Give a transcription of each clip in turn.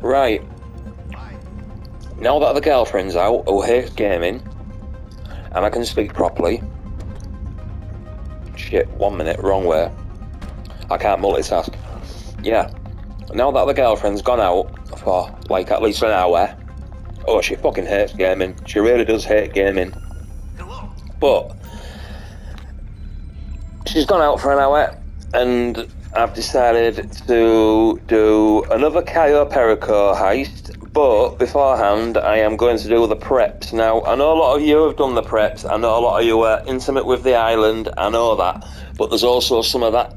Right. Now that the girlfriend's out, who hates gaming, and I can speak properly. Shit, 1 minute, wrong way. I can't multitask. Yeah. Now that the girlfriend's gone out for, like, at least an hour. Oh, she fucking hates gaming. She really does hate gaming. But she's gone out for an hour, and I've decided to do another Cayo Perico heist, but beforehand I am going to do the preps. Now, I know a lot of you have done the preps, I know a lot of you are intimate with the island, I know that, but there's also some of that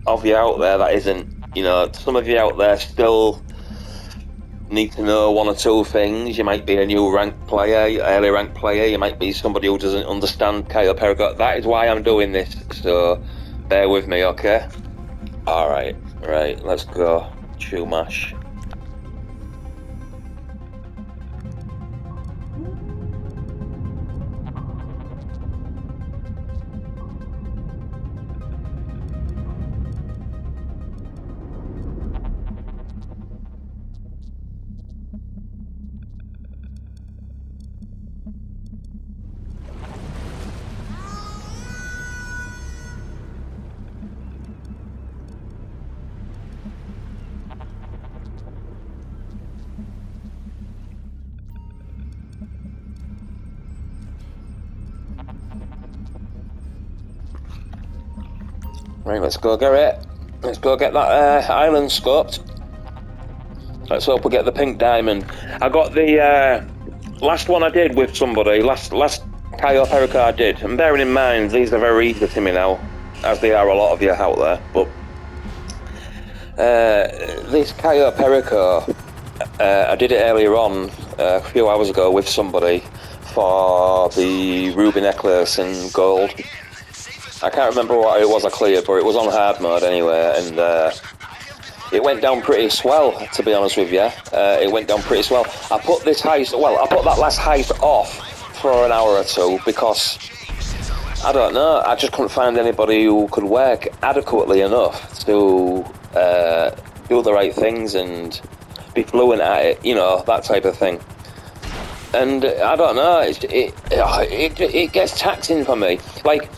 of you out there that isn't. You know, some of you out there still need to know one or two things. You might be a new rank player, early rank player, you might be somebody who doesn't understand Cayo Perico. That is why I'm doing this, so bear with me, okay? Alright, right, let's go. Chumash. Right, let's go get it. Let's go get that island scoped. Let's hope we get the pink diamond. I got the last one I did with somebody, last Cayo Perico I did, and bearing in mind these are very easy to me now, as they are a lot of you out there, but this Cayo Perico, I did it earlier on, a few hours ago with somebody for the ruby necklace and gold. I can't remember what it was I cleared, but it was on hard mode anyway, and it went down pretty swell, to be honest with you. It went down pretty swell. I put this heist, well, I put that last heist off for an hour or two because, I don't know, I just couldn't find anybody who could work adequately enough to do the right things and be fluent at it, you know, that type of thing. And I don't know, it gets taxing for me. Like,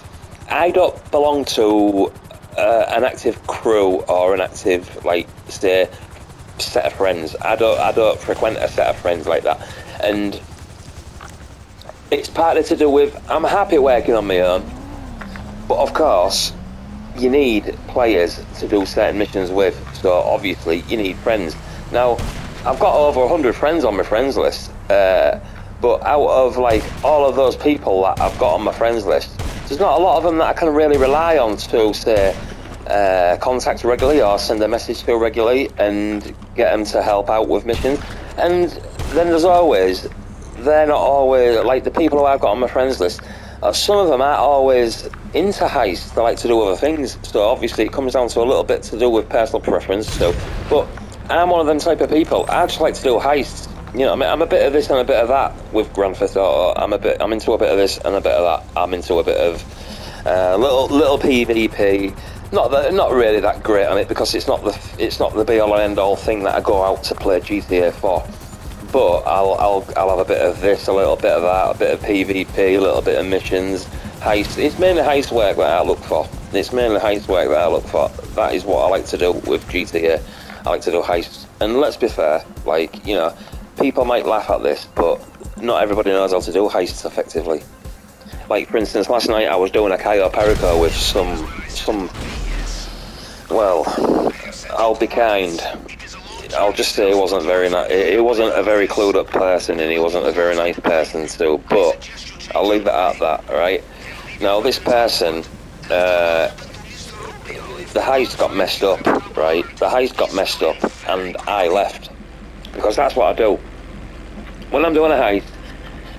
I don't belong to an active crew or an active, like, say, set of friends. I don't frequent a set of friends like that, and it's partly to do with I'm happy working on my own, but of course you need players to do certain missions with, so obviously you need friends. Now, I've got over 100 friends on my friends list, but out of, like, all of those people that I've got on my friends list, there's not a lot of them that I can really rely on to, say, contact regularly or send a message to regularly and get them to help out with missions. And then there's always, they're not always, like the people who I've got on my friends list, some of them aren't always into heists, they like to do other things, so obviously it comes down to a little bit to do with personal preference too. But I'm one of them type of people, I just like to do heists. You know, I mean, I'm a bit of this and a bit of that with Grand Theft Auto. I'm into a bit of this and a bit of that. I'm into a bit of little PvP. Not really that great on it because it's not the be all and end all thing that I go out to play GTA for. But I'll have a bit of this, a little bit of that, a bit of PvP, a little bit of missions, heist. It's mainly heist work that I look for. That is what I like to do with GTA. I like to do heists. And let's be fair, like, you know, people might laugh at this, but not everybody knows how to do heists effectively. Like, for instance, last night I was doing a Cayo Perico with some, well, I'll be kind. I'll just say he wasn't very nice. He wasn't a very clued up person, and he wasn't a very nice person too, but I'll leave it at that, right? Now, this person, the heist got messed up, right? The heist got messed up, and I left. Because that's what I do. When I'm doing a heist,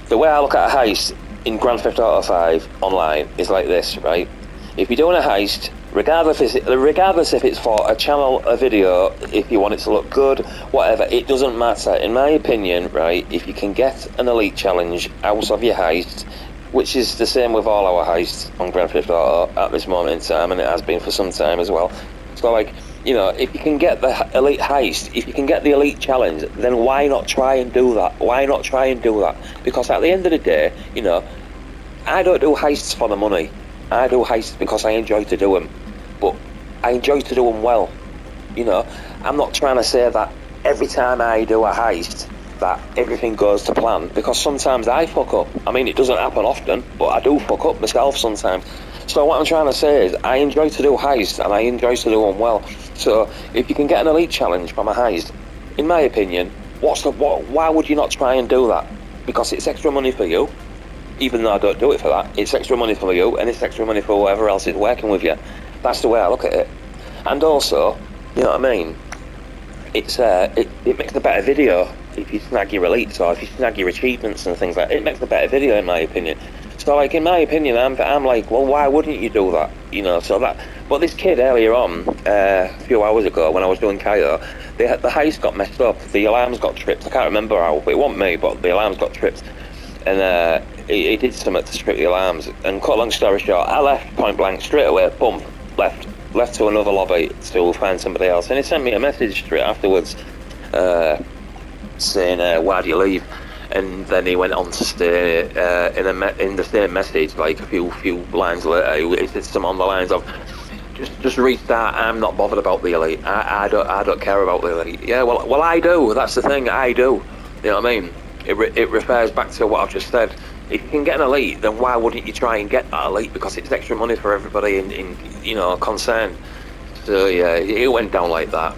the way I look at a heist in Grand Theft Auto 5 online is like this, right? If you're doing a heist, regardless if it's for a channel, a video, if you want it to look good, whatever, it doesn't matter. In my opinion, right, if you can get an elite challenge out of your heist, which is the same with all our heists on Grand Theft Auto at this moment in time, and it has been for some time as well. So, like, You know, if you can get the elite heist, if you can get the elite challenge, then why not try and do that? Why not try and do that? Because at the end of the day, you know, I don't do heists for the money. I do heists because I enjoy to do them. But I enjoy to do them well. You know, I'm not trying to say that every time I do a heist that everything goes to plan, because sometimes I fuck up. I mean, it doesn't happen often, but I do fuck up myself sometimes. So what I'm trying to say is I enjoy to do heists and I enjoy to do them well. So if you can get an elite challenge from a heist, in my opinion, why would you not try and do that? Because it's extra money for you. Even though I don't do it for that, it's extra money for you and it's extra money for whoever else is working with you. That's the way I look at it. And also, you know what I mean, it makes a better video if you snag your elites or if you snag your achievements and things like that. It makes a better video in my opinion. So like in my opinion, I'm like, well, why wouldn't you do that? You know, so that. But this kid earlier on, a few hours ago when I was doing Kayo, the heist got messed up. The alarms got tripped. I can't remember how. It wasn't me, but the alarms got tripped, and he did something to strip the alarms. And cut long story short, I left point blank straight away. Boom, left to another lobby to find somebody else. And he sent me a message straight afterwards, saying, "Why do you leave?" And then he went on to stay in the same message, like a few lines later. He said something on the lines of, "Just restart. I'm not bothered about the elite. I don't care about the elite." Yeah, well, I do. That's the thing. I do. You know what I mean? It refers back to what I've just said. If you can get an elite, then why wouldn't you try and get that elite? Because it's extra money for everybody in you know, concerned. So yeah, it went down like that.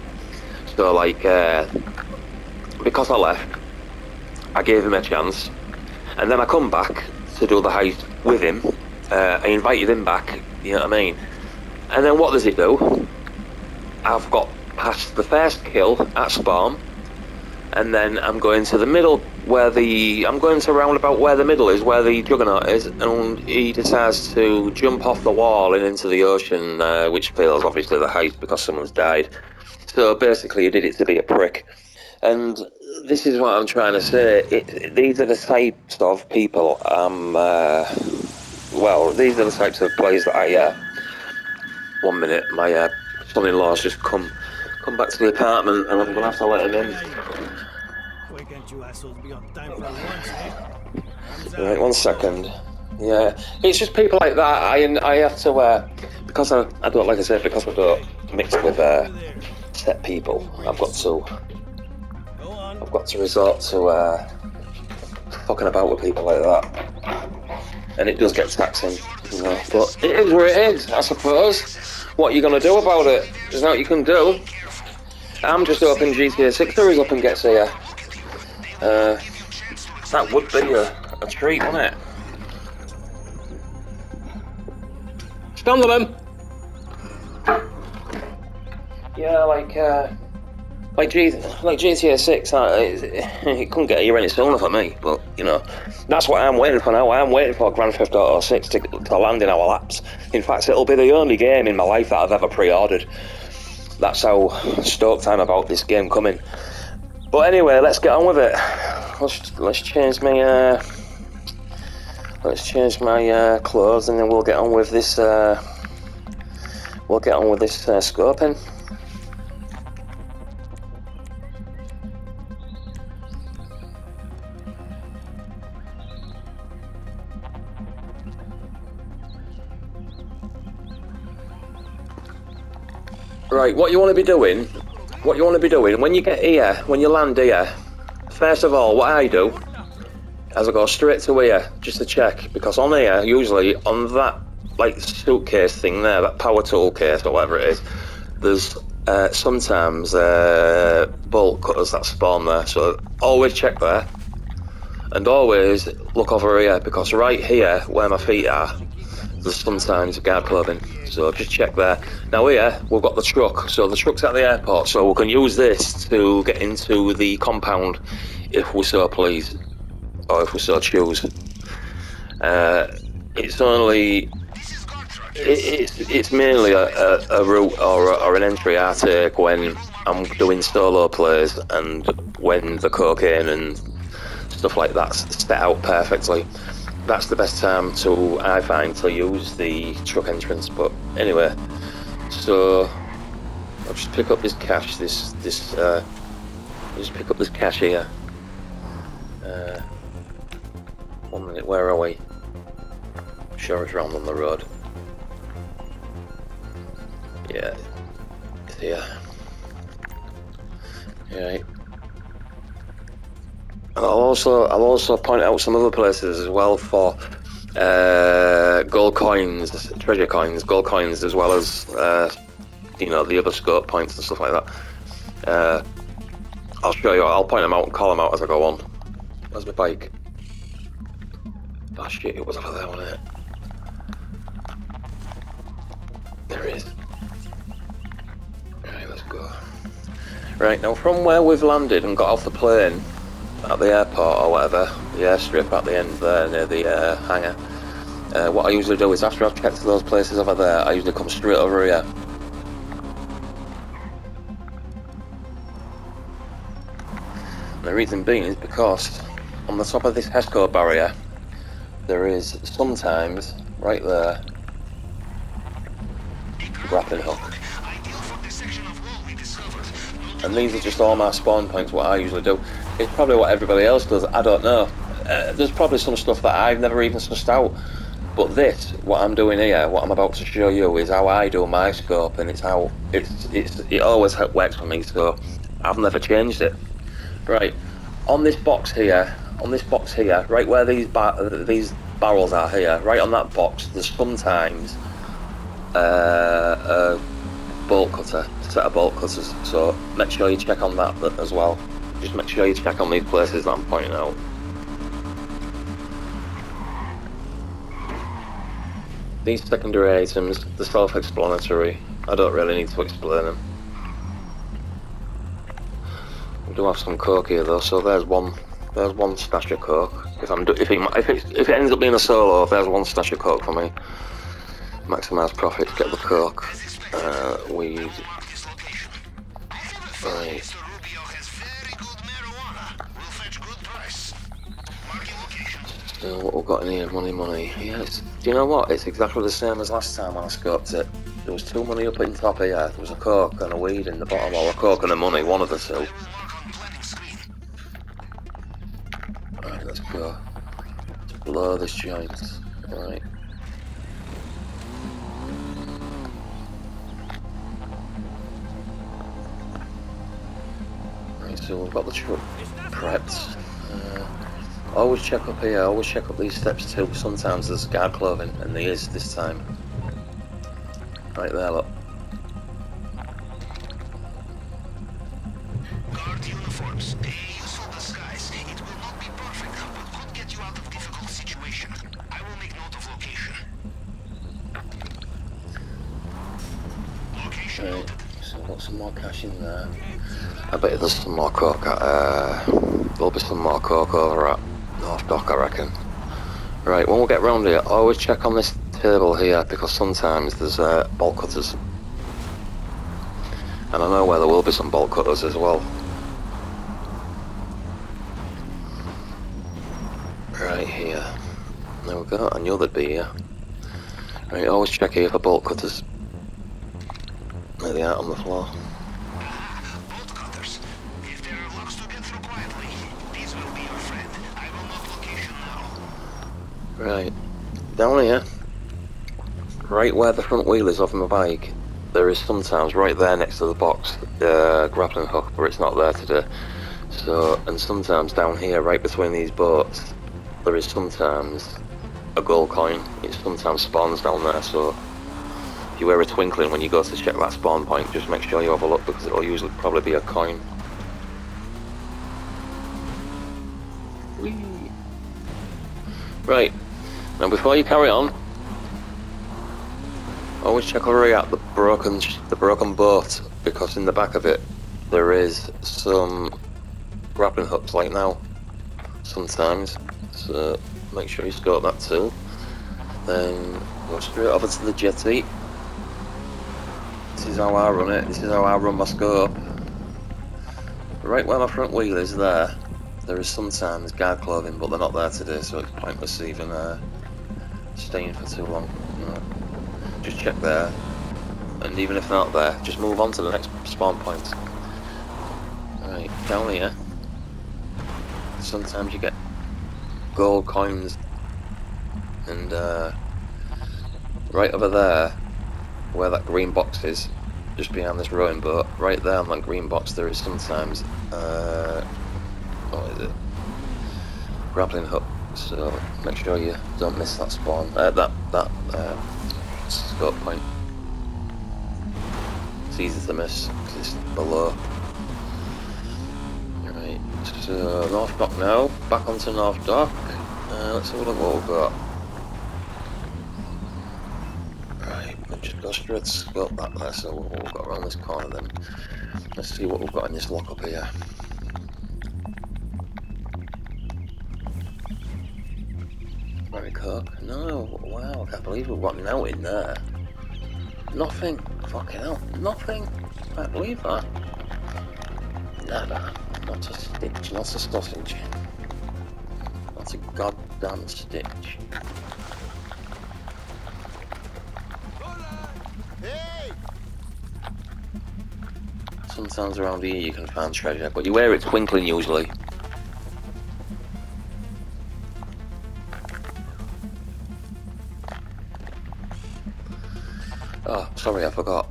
So like, because I left, I gave him a chance, and then I come back to do the heist with him. I invited him back, you know what I mean? And then what does he do? I've got past the first kill at spawn, and then I'm going to the middle I'm going to roundabout where the middle is, where the Juggernaut is, and he decides to jump off the wall and into the ocean, which fails obviously the heist because someone's died. So basically he did it to be a prick. And this is what I'm trying to say. These are the types of people well, these are the types of players that I, 1 minute, my son-in-law's just come back to the apartment and I'm going to have to let him in. Why can't you assholes be on time for once, eh? Right, 1 second. Yeah, it's just people like that. I have to, because I don't, like I said, because I don't mix with set people, I've got to resort to fucking about with people like that, and it does get taxing, you know. But it is what it is, I suppose. What are you gonna do about it? There's nothing you can do. I'm just hoping GTA 6 hurries up and gets here. That would be a treat, wouldn't it? Stand on them. Yeah, like GTA 6, it couldn't get here any sooner for me, but, you know, that's what I'm waiting for now. I'm waiting for Grand Theft Auto 6 to land in our laps. In fact, it'll be the only game in my life that I've ever pre-ordered. That's how stoked I'm about this game coming. But anyway, let's get on with it. Let's change my clothes, and then we'll get on with this. Scoping. Right, what you want to be doing when you get here, when you land here, first of all, what I do is I go straight to here just to check, because on here, usually on that like suitcase thing there, that power tool case or whatever it is, there's sometimes bolt cutters that spawn there, so always check there, and always look over here, because right here where my feet are, there's sometimes guard clothing, so just check there. Now here, we've got the truck, so the truck's at the airport, so we can use this to get into the compound if we so please, or if we so choose. It's mainly a route or an entry I take when I'm doing solo plays, and when the cocaine and stuff like that's set out perfectly. That's the best time I find to use the truck entrance. But anyway, so I'll just pick up this cash. Just pick up this cash here. 1 minute. Where are we? I'm sure it's round on the road. Yeah, it's here. Right. I'll also point out some other places as well for gold coins, treasure coins, gold coins, as well as you know, the other scope points and stuff like that. I'll show you. I'll point them out and call them out as I go on. Where's my bike? Oh shit! It was over there, wasn't it? There it is. Right, let's go. Right, now from where we've landed and got off the plane at the airport or whatever, the airstrip at the end there near the hangar, what I usually do is after I've checked those places over there, I usually come straight over here. And the reason being is because on the top of this HESCO barrier there is sometimes, right there, a grappling hook. And these are just all my spawn points, what I usually do. It's probably what everybody else does, I don't know. There's probably some stuff that I've never even sussed out. But this, what I'm doing here, what I'm about to show you, is how I do my scope, and it's how it always works for me, so I've never changed it. Right, on this box here, right where these barrels are here, right on that box, there's sometimes a bolt cutter, a set of bolt cutters, so make sure you check on that as well. Just make sure you check on these places that I'm pointing out. These secondary items, they're self-explanatory. I don't really need to explain them. We do have some coke here though, so there's one stash of coke. If it ends up being a solo, there's one stash of coke for me. Maximise profit, get the coke. Weed. Right. So what we've got in here, money. Yeah, do you know what? It's exactly the same as last time when I scoped it. There was 2 money up in top here. There was a coke and a weed in the bottom, or a coke and a money, one of the two. Right, let's go. Let's blow this joint. Right. Right, so we've got the truck prepped. Always check up here, always check up these steps too. Sometimes there's guard clothing, and there is this time. Right there, look. Guard uniforms, a useful disguise. It will not be perfect, but could get you out of difficult situation. I will make note of location. Location right, so I've got some more cash in there. I bet there's some more coke at, there'll be some more coke over at North Dock, I reckon. Right, when we get round here, always check on this table here, because sometimes there's bolt cutters. And I know where there will be some bolt cutters as well. Right here. There we go, I knew they'd be here. Right, always check here for bolt cutters. There they are on the floor. bolt cutters. If there are locks to get through quietly, these will be your friend. I will note location now. Right, down here, right where the front wheel is of my bike, there is sometimes right there next to the box grappling hook, but it's not there today. So, and sometimes down here, right between these boats, there is sometimes a gold coin. It sometimes spawns down there, so if you hear a twinkling when you go to check that spawn point, just make sure you have a look, because it'll usually probably be a coin. Whee. Right, now before you carry on, always check over here at the broken boat, because in the back of it there is some grappling hooks like now, sometimes, so make sure you scope that too. Then go straight over to the jetty. This is how I run it, this is how I run my scope. Right where my front wheel is there is sometimes guard clothing, but they're not there today, so it's pointless even staying for too long. You know. Just check there, and even if they're not there, just move on to the next spawn point. Right, down here. Sometimes you get gold coins, and right over there, where that green box is, just behind this rowing boat, right there on that green box, there is sometimes, what is it? Grappling hook. So make sure you don't miss that spawn, that scope point. It's easy to miss because it's below. Right, so North Dock now, back onto North Dock. Let's have a look what we've got. Right, we'll just go straight scope back there, so what we've got around this corner then. Let's see what we've got in this lock up here. Very cook. No, wow, I can't believe we've got out in there. Nothing. Fucking hell, nothing. I can't believe that. Never. Not a stitch, not a sausage. Not a goddamn stitch. Sometimes around here you can find treasure, but you hear it twinkling usually. Oh, sorry, I forgot.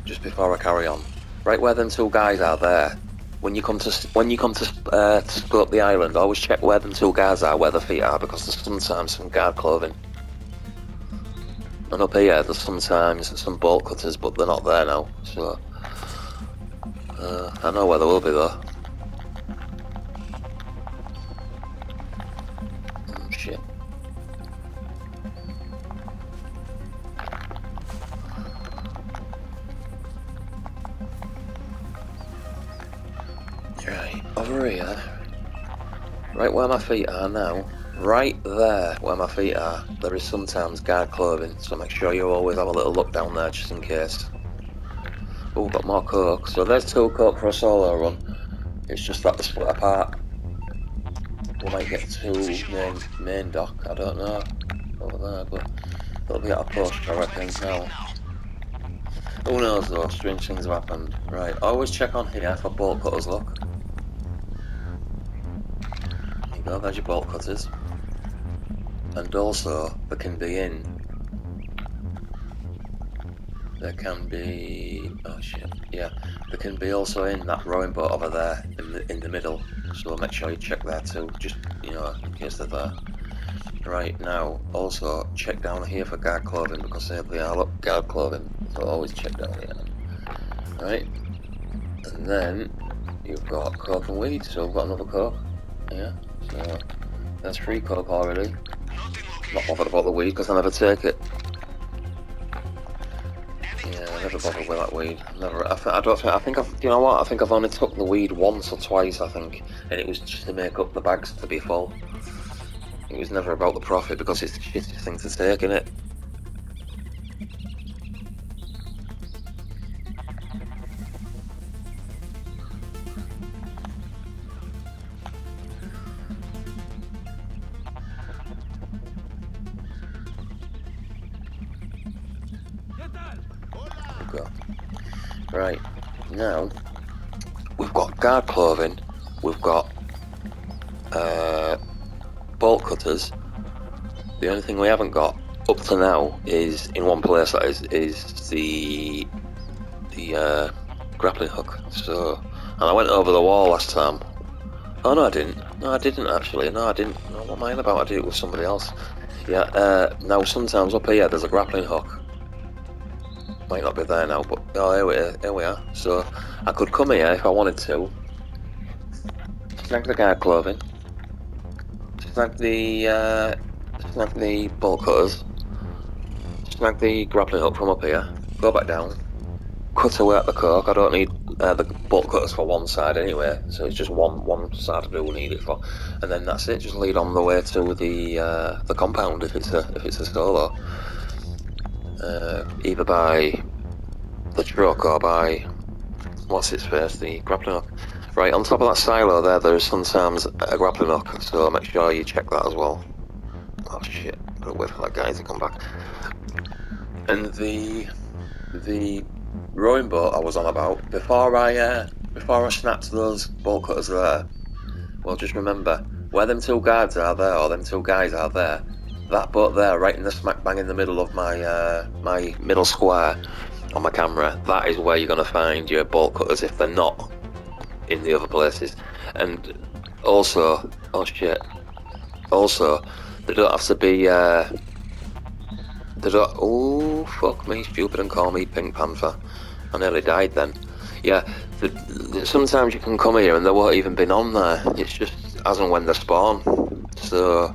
Just before I carry on, right where them two guys are there. When you come to scope the island, always check where them two guys are, where their feet are, because there's sometimes some guard clothing. And up here, there's sometimes some bolt cutters, but they're not there now. So I know where they will be though. Oh, shit. Right, over here, right where my feet are now, right there where my feet are, there is sometimes guard clothing, so make sure you always have a little look down there just in case. Oh, we've got more coke, so there's 2 coke for a solo run, it's just that they split apart. We might get to main dock, I don't know, over there, but it'll be at a push, I reckon, now. Who knows though, strange things have happened. Right, always check on here for bolt cutters, look. There you go, there's your bolt cutters. And also, there can be oh shit, yeah. There can be also in that rowing boat over there, in the middle. So make sure you check there too, just, you know, in case they're there. Right, now, also, check down here for guard clothing, because they are, look, guard clothing. So always check down here. Right, and then you've got coke and weed, so we've got another coke. Yeah, so that's 3 coke already. Not bothered about the weed because I never take it. Yeah, I never bothered with that weed. Never. I think you know what? I think I've only took the weed once or twice. I think, and it was just to make up the bags to be full. It was never about the profit because it's the shitty thing to take, isn't it? Right, now we've got guard clothing, we've got bolt cutters. The only thing we haven't got up to now is in one place, that is the grappling hook. So, and I went over the wall last time. Oh no, I didn't. No, I didn't actually. No, I didn't. No, what am I about? I did it with somebody else. Yeah. Now sometimes up here there's a grappling hook. Might not be there now, but oh, here we are. So I could come here if I wanted to. Snag the guard clothing. Snag the bolt cutters. Snag the grappling hook from up here. Go back down. Cut away at the coke. I don't need the bolt cutters for one side anyway, so it's just one side I do need it for, and then that's it. Just lead on the way to the compound if it's a solo. Either by the truck or by what's its face, the grappling hook. Right, on top of that silo there is sometimes a grappling hook, so make sure you check that as well. Oh shit, gotta wait for that guy to come back. And the the rowing boat I was on about, before I snapped those bolt cutters there, well, just remember, where them two guards are there, or them two guys are there, that boat there, right in the smack bang in the middle of my my middle square on my camera, that is where you're going to find your bolt cutters if they're not in the other places. And also, oh shit, also, they don't have to be, they don't, oh fuck me, stupid, and call me Pink Panther. I nearly died then. Yeah, sometimes you can come here and there won't even been on there, it's just as and when they spawn. So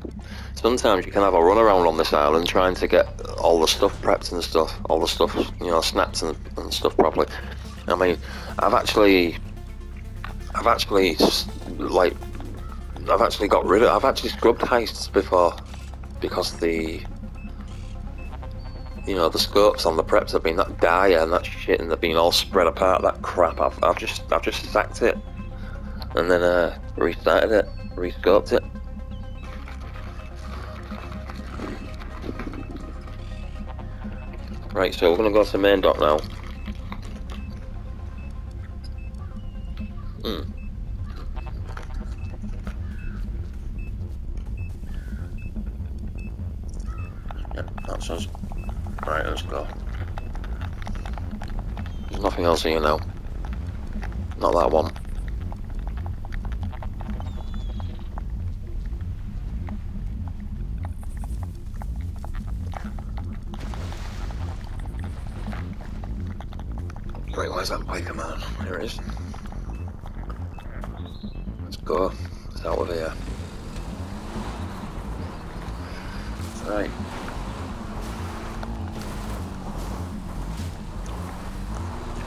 sometimes you can have a run around on this island trying to get all the stuff prepped and stuff, all the stuff, you know, snapped and stuff properly. I mean, I've actually like, I've actually scrubbed heists before because the, you know, the scopes on the preps have been that dire and that shit, and they've been all spread apart. That crap, I've just sacked it and then restarted it, rescoped it. Right, so we're gonna go to the main dock now. Yeah, that's us. Right, let's go. There's nothing else here now. Not that one. Right, where's that biker man? Here it is. Let's go. It's out of here. Right.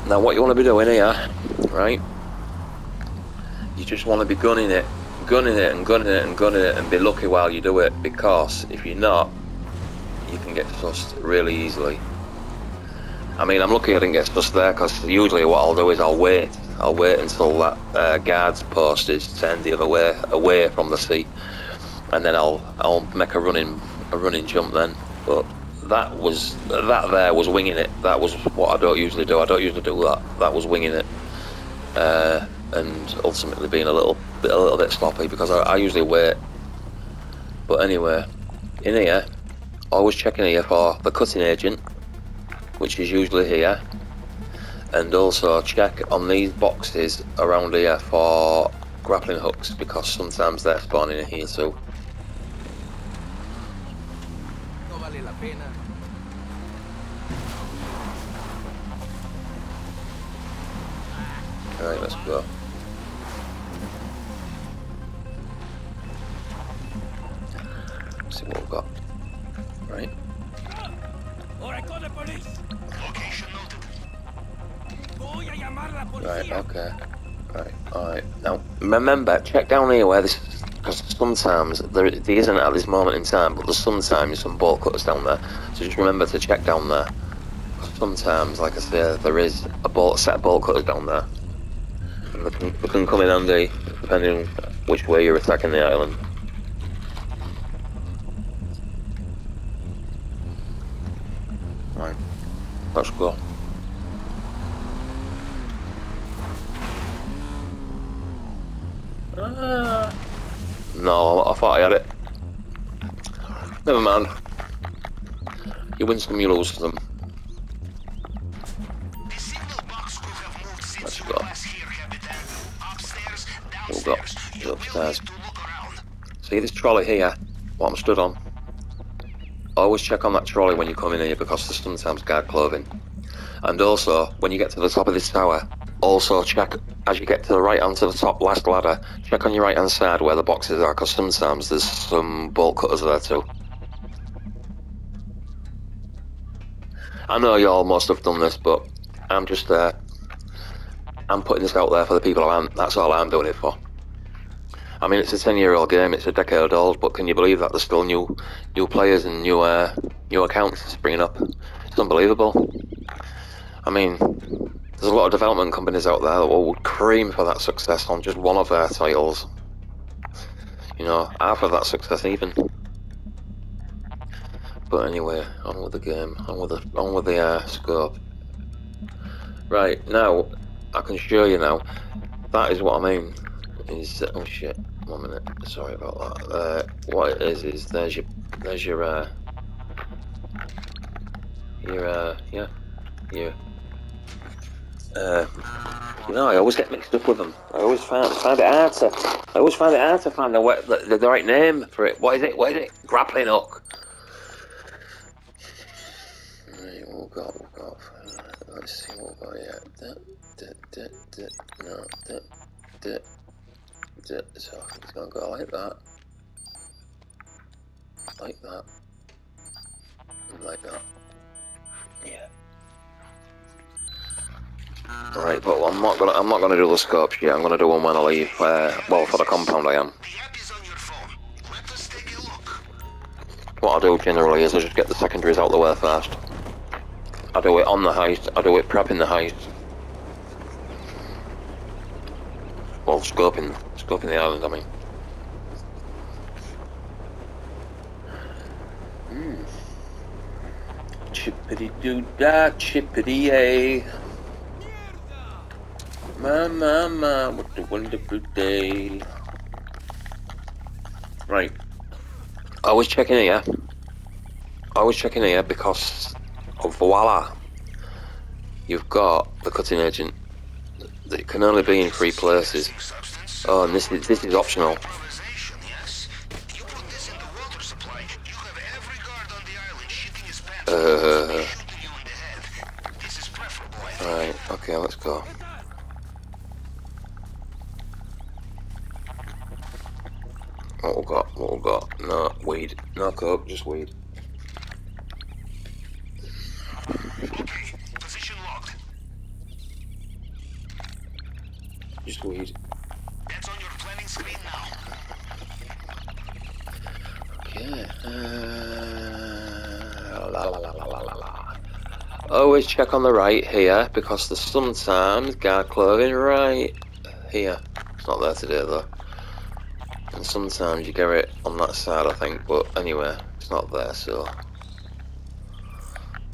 Now what you want to be doing here, right? You just want to be gunning it and be lucky while you do it, because if you're not, you can get sussed really easily. I mean, I'm lucky I didn't get sussed there, because usually what I'll do is I'll wait until that guard's post is turned the other way, away from the sea, and then I'll make a running jump then. But that there was winging it. That was what I don't usually do. I don't usually do that. That was winging it, and ultimately being a little bit sloppy, because I usually wait. But anyway, in here, always checking here for the cutting agent, which is usually here, and also check on these boxes around here for grappling hooks, because sometimes they're spawning in here too. Alright, let's go. Let's see what we've got. Right. Location noted. Right, okay. Right, alright. Now, remember, check down here where this, because sometimes, there isn't at this moment in time, but there's sometimes some bolt cutters down there. So just remember to check down there. Sometimes, like I say, there is a set of bolt cutters down there. And they can come in handy, depending on which way you're attacking the island. Right, let's go. No, I thought I had it. Never mind. You win some, you lose some. The signal box could have moved since Let's you go. were last here, Capitan. Upstairs, We'll go. downstairs. You'll be Upstairs. wanting to look around. See this trolley here, what I'm stood on? Always check on that trolley when you come in here, because there's sometimes guard clothing. And also, when you get to the top of this tower, also check, as you get to the right hand to the top last ladder, check on your right hand side where the boxes are, because sometimes there's some bolt cutters there too. I know you all must have done this, but I'm just I'm putting this out there for the people around. That's all I'm doing it for. I mean, it's a 10-year-old game, it's a decade old, but can you believe that there's still new players and new accounts springing up? It's unbelievable. I mean, there's a lot of development companies out there that would cream for that success on just one of their titles. You know, half of that success even. But anyway, on with the game, on with the scope. Right, now, I can show you now. That is what I mean. Is, oh shit, 1 minute, sorry about that. What it is there's your, yeah, you know, I always get mixed up with them. I always find it hard to find the right name for it. What is it? Grappling hook. Right, we've got, let's see what we've got here. So it's gonna go like that, like that, and like that. Yeah. Right, but I'm not gonna do the scopes yet. I'm gonna do one when I leave. Well, for the compound I am. The app is on your phone. Let us take a look. What I do generally is I just get the secondaries out the way first. I do it on the heist. I do it prepping the heist. Well, scoping the island. I mean. Chippity doo dah, chippity yay. Ma, what a wonderful day. Right. I was checking here because voila, you've got the cutting agent that can only be in 3 places. Oh, and this is optional. Yes. You put this in the water supply, you have every guard on the island shitting his pants. Shooting you in the head. This is preferable. Right, okay, let's go. What we got? No, weed. No coke, just weed. Okay, position locked. Just weed. That's on your planning screen now. Okay. La la la la la la la. Always check on the right here because there's sometimes guard clothing right here. It's not there today though. And sometimes you get it on that side, I think, but anyway, it's not there, so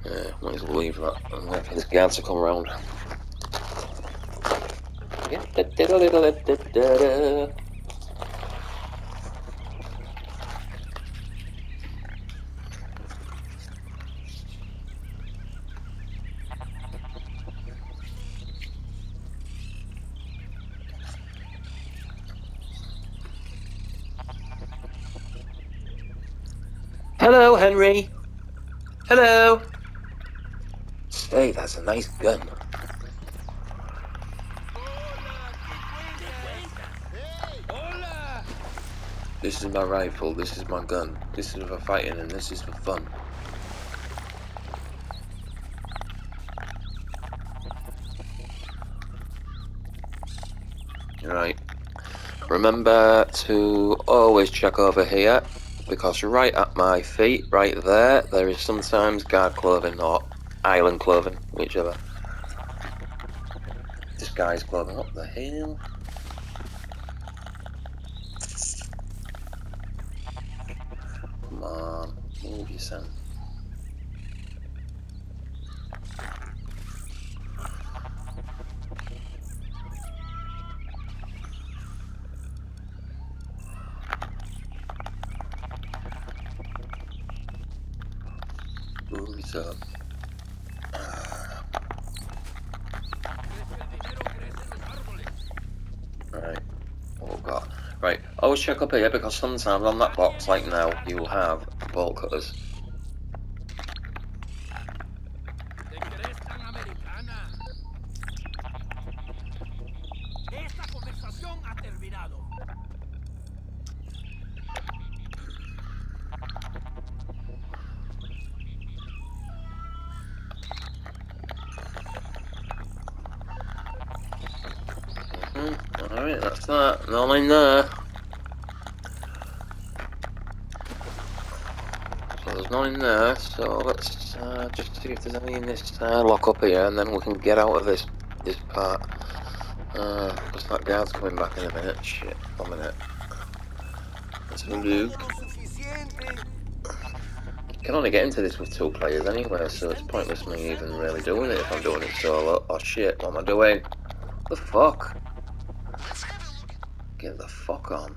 yeah, might as well leave that and wait for this guard to come around. Hello, Henry. Hello. Hey, that's a nice gun. This is my rifle, this is my gun. This is for fighting and this is for fun. Right. Remember to always check over here, because right at my feet, right there is sometimes guard clothing or island clothing, whichever. Disguise clothing. What the hell? Come on, move your son. Movies up. Right. Oh god. Right. Always check up here because sometimes on that box, like now, you'll have bolt cutters. Alright, that's that. No line there. So there's none in there, so let's just see if there's any in this lock up here, and then we can get out of this part. Because that guard's coming back in a minute. Shit, 1 minute. Let's have a look. can only get into this with 2 players anyway, so it's pointless me even really doing it if I'm doing it solo. Oh shit, what am I doing? The fuck? Get the fuck on.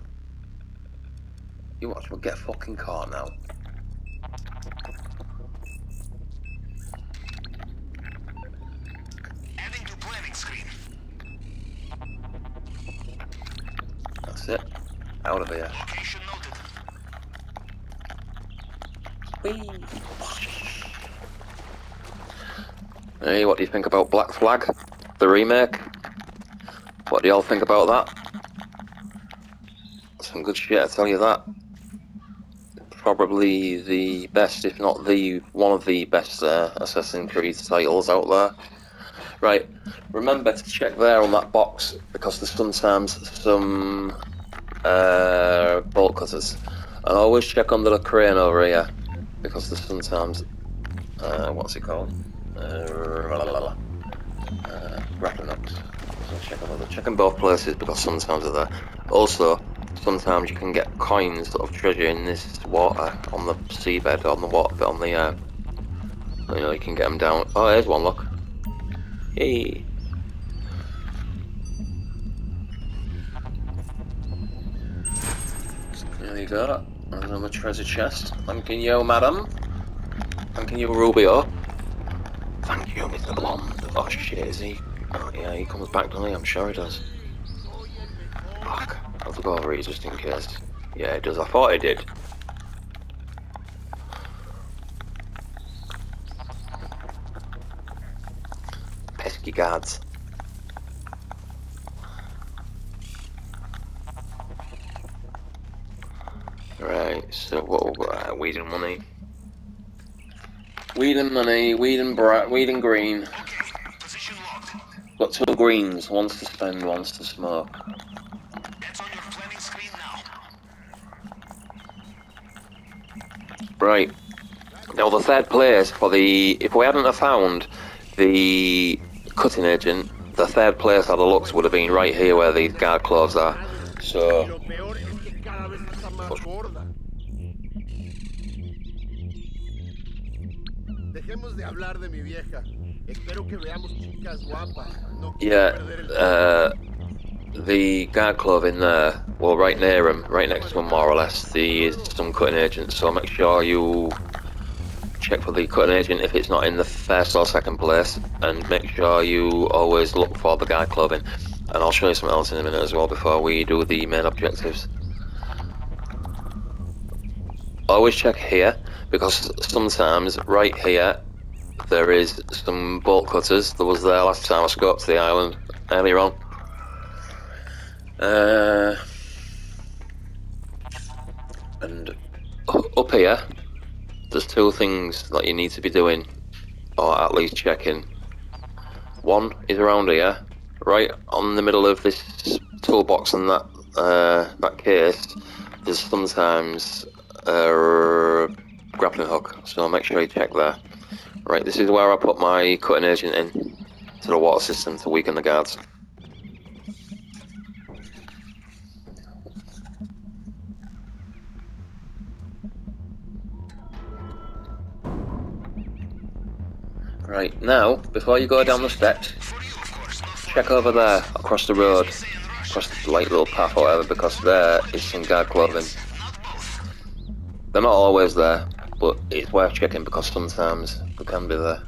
You watch me get fucking caught now. Adding to planning screen. That's it. Out of here. Location noted. Whee! Hey, what do you think about Black Flag? The remake? What do y'all think about that? Some good shit, I tell you that. Probably the best, if not the one of the best Assassin's Creed titles out there. Right, remember to check there on that box, because there's sometimes some bolt cutters. And always check under the crane over here, because there's sometimes, what's it called? Grappling hooks. So check in both places, because sometimes they're there. Also, sometimes you can get coins of treasure in this water, on the seabed, on the water, but on the, you know, you can get them down. Oh, here's one, look. Yay! There you go. Another treasure chest. Thanking you, madam. Thanking you, Rubio. Thank you, Mr. Blonde. Oh shit, is he? Oh yeah, he comes back, doesn't he? I'm sure he does. Fuck. I'll go over it just in case. Yeah, it does. I thought it did. Pesky guards. Right, so what we've got? Weed and money. Weed and money, weed and green. Okay, position locked. Got 2 greens, one's to spend, one's to smoke. That's on your planning screen now. Right. Now the third place for the... If we hadn't have found the cutting agent, the third place I'd have looked would have been right here where these guard clothes are. So... Dejemos de hablar de mi vieja. Espero que veamos chicas guapas. No yeah, the guard clothing there, well, right near him, right next to him more or less, there's some cutting agents, so make sure you check for the cutting agent if it's not in the first or second place, and make sure you always look for the guard clothing. And I'll show you something else in a minute as well before we do the main objectives. Always check here, because sometimes right here there is some bolt cutters. There was there last time I scoped to the island earlier on. And up here there's 2 things that you need to be doing, or at least checking. One is around here, right on the middle of this toolbox and that case. There's sometimes grappling hook, so make sure you check there. Right, this is where I put my cutting agent in to the water system to weaken the guards. Right, now, before you go down the steps, check over there, across the road, across the light little path or whatever, because there is some guard clothing. They're not always there, but it's worth checking because sometimes they can be there.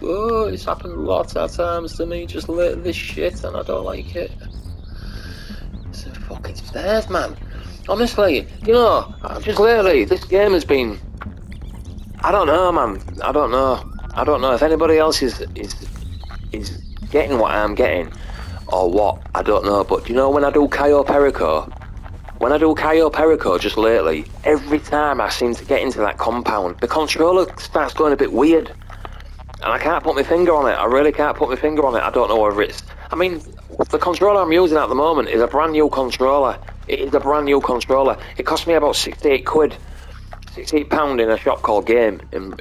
Oh, it's happened lots of times to me, just this shit, and I don't like it. It's a fucking stairs, man. Honestly, you know, just lately, this game has been... I don't know, man. I don't know if anybody else is getting what I'm getting, or what, I don't know, but you know when I do Cayo Perico, just lately, every time I seem to get into that compound, the controller starts going a bit weird, and I can't put my finger on it. I really can't put my finger on it. I don't know whether it's... I mean, the controller I'm using at the moment is a brand new controller. It is a brand new controller. It cost me about 68 quid, £68 in a shop called Game in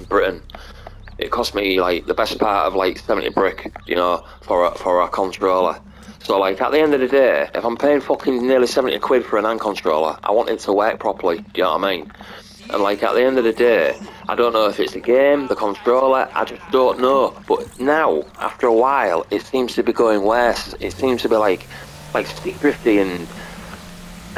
Britain. It cost me like the best part of like 70 brick, you know, for a controller. So, like, at the end of the day, if I'm paying fucking nearly 70 quid for an hand controller, I want it to work properly, do you know what I mean? And, like, at the end of the day, I don't know if it's the game, the controller, I just don't know. But now, after a while, it seems to be going worse. It seems to be, like stick drifty and,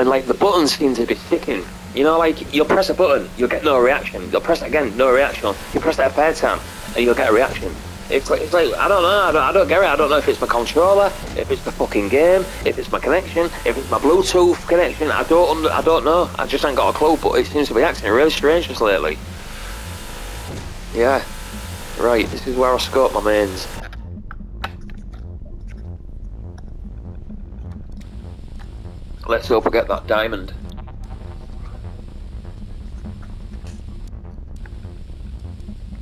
like, the buttons seem to be sticking. You know, like, you'll press a button, you'll get no reaction. You'll press it again, no reaction. You press it a third time, and you'll get a reaction. It's like I don't know, I don't get it. I don't know if it's my controller, if it's the fucking game, if it's my connection, if it's my Bluetooth connection. I don't know. I just ain't got a clue. But it seems to be acting really strange just lately. Yeah. Right. This is where I scope my mains. Let's hope I get that diamond.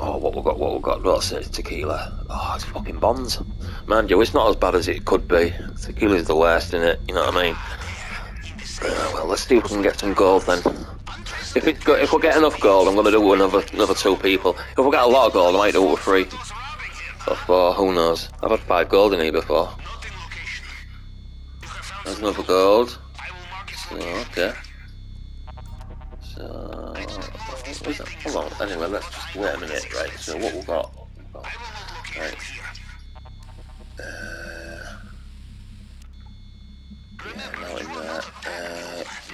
Oh, what we've got, what's it? Tequila. Oh, it's fucking bombs. Mind you, it's not as bad as it could be. Tequila's the worst, innit? You know what I mean? Well, let's see if we can get some gold then. If we get enough gold, I'm going to do another 2 people. If we get a lot of gold, I might do it with 3. Or 4, who knows? I've had 5 gold in here before. There's another gold. So, okay. So... Hold on, anyway, let's just wait a minute, right, so what we've got, right, yeah, now in there,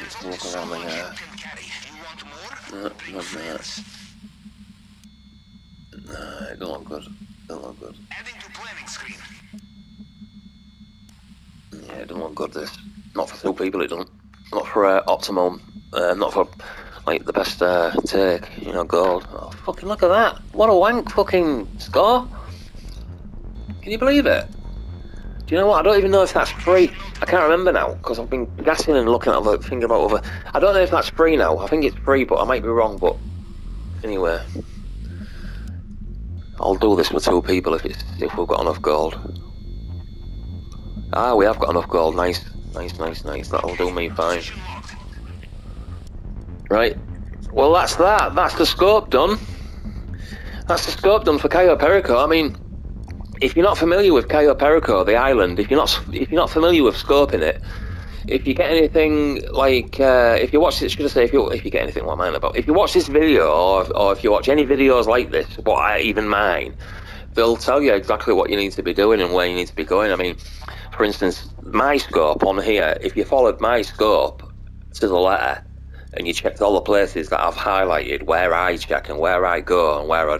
let's walk around there, no, not there, no, it don't look good, yeah, it don't look good, this, not for 2 people, it don't, not for optimum, not for, like, the best take, you know, gold. Oh, fucking look at that. What a wank fucking score. Can you believe it? Do you know what? I don't even know if that's free. I can't remember now, because I've been gassing and looking at thinking about other... I don't know if that's free now. I think it's free, but I might be wrong, but... Anyway. I'll do this with 2 people if we've got enough gold. Ah, we have got enough gold. Nice. That'll do me fine. Right, well that's that. That's the scope done. That's the scope done for Cayo Perico. I mean, if you're not familiar with Cayo Perico, the island, if you're not familiar with scoping it, if you get anything like, if you watch this, should I say, if you get anything, what am I on about? If you watch this video, or if you watch any videos like this, even mine, they'll tell you exactly what you need to be doing and where you need to be going. I mean, for instance, my scope on here, if you followed my scope to the letter, and you checked all the places that I've highlighted, where I check and where I go and where I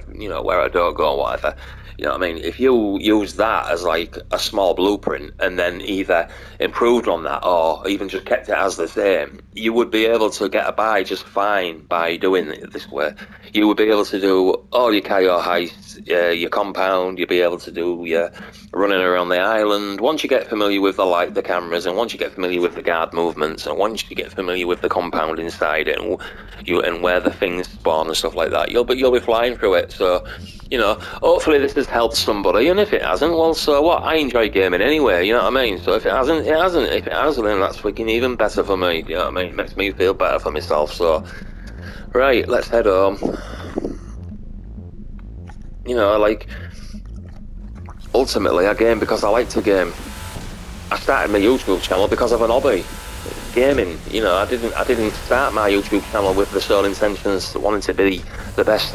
don't go and whatever, you know what I mean? If you use that as like a small blueprint and then either improved on that or even just kept it as the same, you would be able to get by just fine by doing it this way. You would be able to do all your Cayo heists, your compound, you'd be able to do your running around the island. Once you get familiar with the cameras, and once you get familiar with the guard movements, and once you get familiar with the compound inside it, and where the things spawn and stuff like that, you'll be flying through it. So, you know, hopefully this has helped somebody, and if it hasn't, well, so what? I enjoy gaming anyway, you know what I mean? So if it hasn't, it hasn't. If it has, then that's freaking even better for me, you know what I mean? It makes me feel better for myself, so... Right, let's head home. You know, like... Ultimately, I game because I like to game. I started my YouTube channel because of an hobby. Gaming, you know, I didn't start my YouTube channel with the sole intentions of wanting to be the best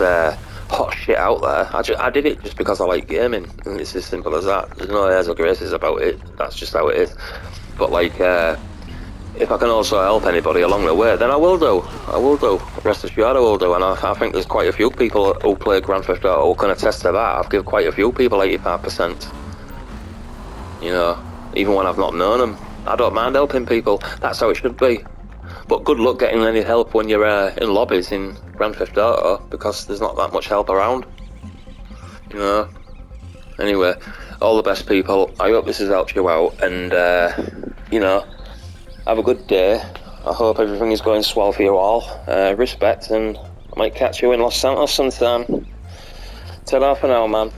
hot shit out there. I did it just because I like gaming, and it's as simple as that. There's no airs or graces about it. That's just how it is. But like, if I can also help anybody along the way, then I will do. Rest assured I will do. And I think there's quite a few people who play Grand Theft Auto who can attest to that. I've given quite a few people 85%. You know, even when I've not known them. I don't mind helping people. That's how it should be. But good luck getting any help when you're in lobbies in Grand Theft Auto, because there's not that much help around. You know. Anyway, all the best, people. I hope this has helped you out, and you know, have a good day. I hope everything is going swell for you all. Respect, and I might catch you in Los Santos sometime. Ta-ra for now, man.